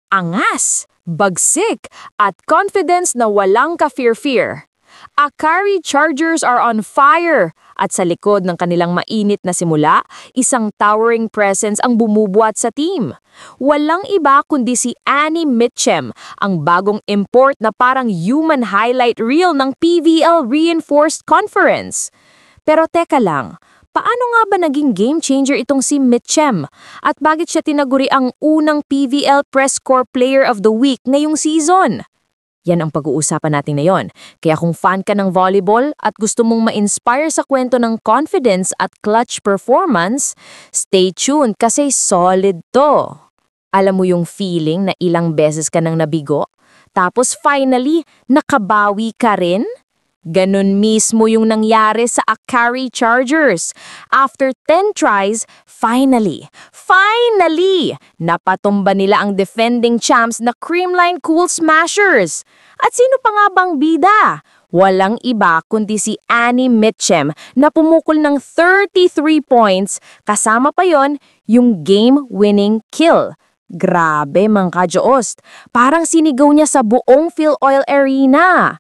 angas, bagsik, at confidence na walang ka-fear-fear. Akari Chargers are on fire! At sa likod ng kanilang mainit na simula, isang towering presence ang bumubuhat sa team. Walang iba kundi si Annie Mitchem, ang bagong import na parang human highlight reel ng PVL Reinforced Conference. Pero teka lang, paano nga ba naging game changer itong si Mitchem? At bakit siya tinaguri ang unang PVL Press Corps Player of the Week ngayong season? Yan ang pag-uusapan natin ngayon. Kaya kung fan ka ng volleyball at gusto mong ma-inspire sa kwento ng confidence at clutch performance, stay tuned kasi solid to. Alam mo yung feeling na ilang beses ka nang nabigo, tapos finally, nakabawi ka rin? Ganon mismo yung nangyari sa Akari Chargers. After 10 tries, finally, napatumba nila ang defending champs na Creamline Cool Smashers. At sino pa nga bang bida? Walang iba kundi si Annie Mitchem na pumukol ng 33 points, kasama pa yon yung game-winning kill. Grabe mga ka-Diyos, parang sinigaw niya sa buong PhilOil Arena.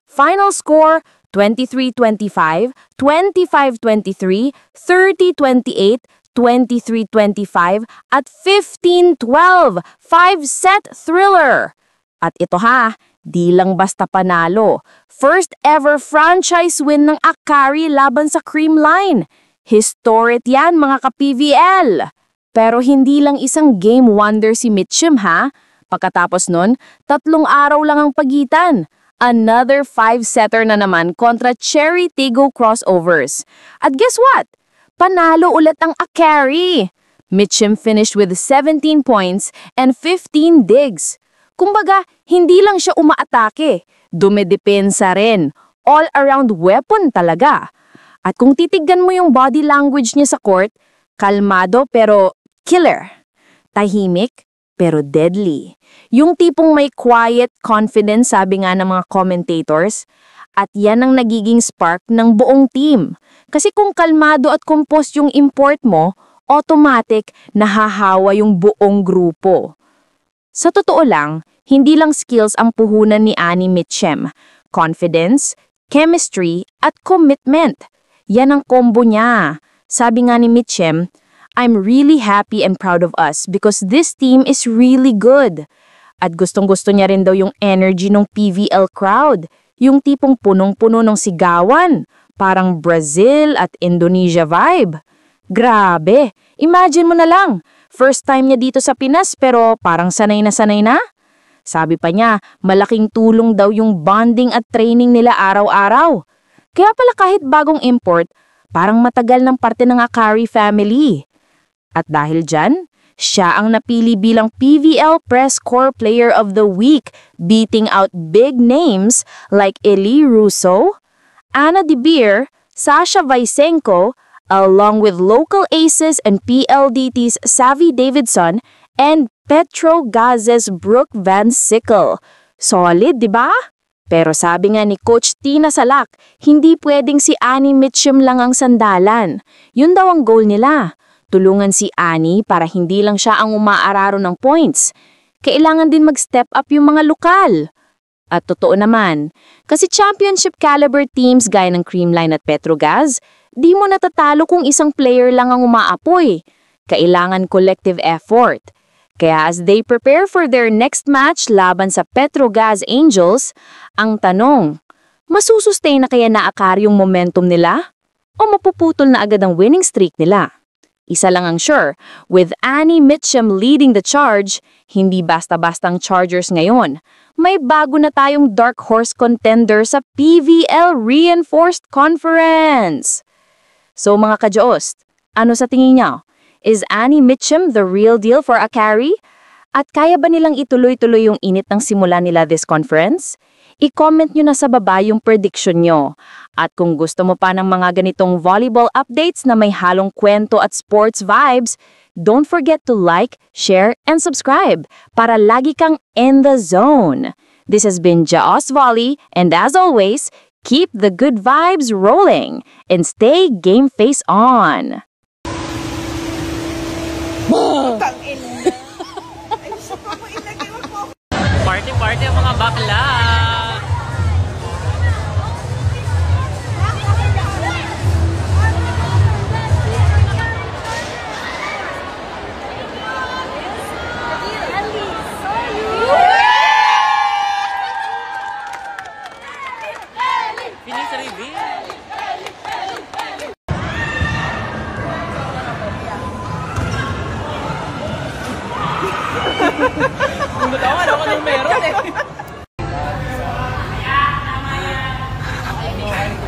Final score, 23-25, 25-23, 30-28, 23-25, at 15-12, 5-set thriller. At ito ha, di lang basta panalo. First ever franchise win ng Akari laban sa Creamline. Historic yan mga ka-PVL. Pero hindi lang isang game wonder si Mitchem ha. Pagkatapos nun, 3 araw lang ang pagitan. Another 5-setter na naman kontra Cherry Tigo Crossovers. At guess what? Panalo ulit ang Akari. Mitchem finished with 17 points and 15 digs. Kumbaga, hindi lang siya umaatake, dumedepensa rin. All-around weapon talaga. At kung titignan mo yung body language niya sa court, kalmado pero killer. Tahimik pero deadly. Yung tipong may quiet confidence sabi nga ng mga commentators. At yan ang nagiging spark ng buong team. Kasi kung kalmado at composed yung import mo, automatic nahahawa yung buong grupo. Sa totoo lang, hindi lang skills ang puhunan ni Annie Mitchem. Confidence, chemistry, at commitment. Yan ang combo niya. Sabi nga ni Mitchem, I'm really happy and proud of us because this team is really good. At gustong-gusto niya rin daw yung energy ng PVL crowd. Yung tipong punong-puno ng sigawan. Parang Brazil at Indonesia vibe. Grabe! Imagine mo na lang. First time niya dito sa Pinas pero parang sanay na sanay na. Sabi pa niya, malaking tulong daw yung bonding at training nila araw-araw. Kaya pala kahit bagong import, parang matagal ng parte ng Akari family. At dahil dyan, siya ang napili bilang PVL Press Corps Player of the Week, beating out big names like Eli Russo, Anna De Beer, Sasha Vysenko, along with local aces and PLDT's Savvy Davidson and Petro Gazes Brooke Van Sickle. Solid, di ba? Pero sabi nga ni Coach Tina Salak, hindi pwedeng si Annie Mitchem lang ang sandalan. Yun daw ang goal nila. Tulungan si Annie para hindi lang siya ang umaararo ng points. Kailangan din mag-step up yung mga lokal. At totoo naman, kasi championship caliber teams gaya ng Creamline at Petrogaz, di mo natatalo kung isang player lang ang umaapoy. Kailangan collective effort. Kaya as they prepare for their next match laban sa Petrogaz Angels, ang tanong, masusustain na kaya na Akari yung momentum nila? O mapuputol na agad ang winning streak nila? Isa lang ang sure, with Annie Mitchem leading the charge, hindi basta-bastang Chargers ngayon. May bago na tayong dark horse contender sa PVL Reinforced Conference. So mga ka-Diyos, ano sa tingin niyo? Is Annie Mitchem the real deal for Akari? At kaya ba nilang ituloy-tuloy yung init ng simula nila this conference? I-comment nyo na sa baba yung prediction nyo. At kung gusto mo pa ng mga ganitong volleyball updates na may halong kwento at sports vibes, don't forget to like, share, and subscribe para lagi kang in the zone. This has been Jaos Volley, and as always, keep the good vibes rolling and stay game face on. Tangin na. Ay, gusto pa ko ilagay. mga bakla. Finish reveal. Bumutawa ako nung meron eh.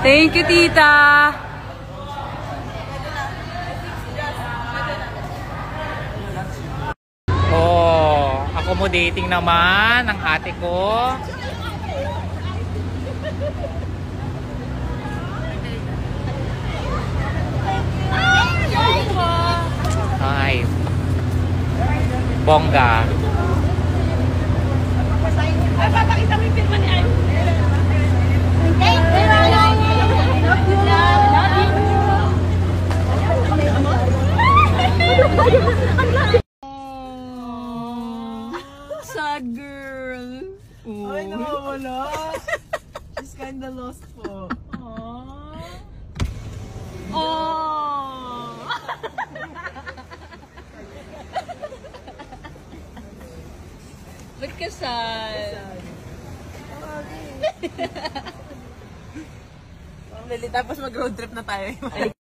Thank you, tita. Oh, accommodating naman ang ate ko. Ay. Bongga. Ay, papakita mo yung pirma ni Ay. Sad girl. Ay, nawawala. She's kinda lost po. Oh. Ba't ka sad? Tapos mag-road trip na tayo.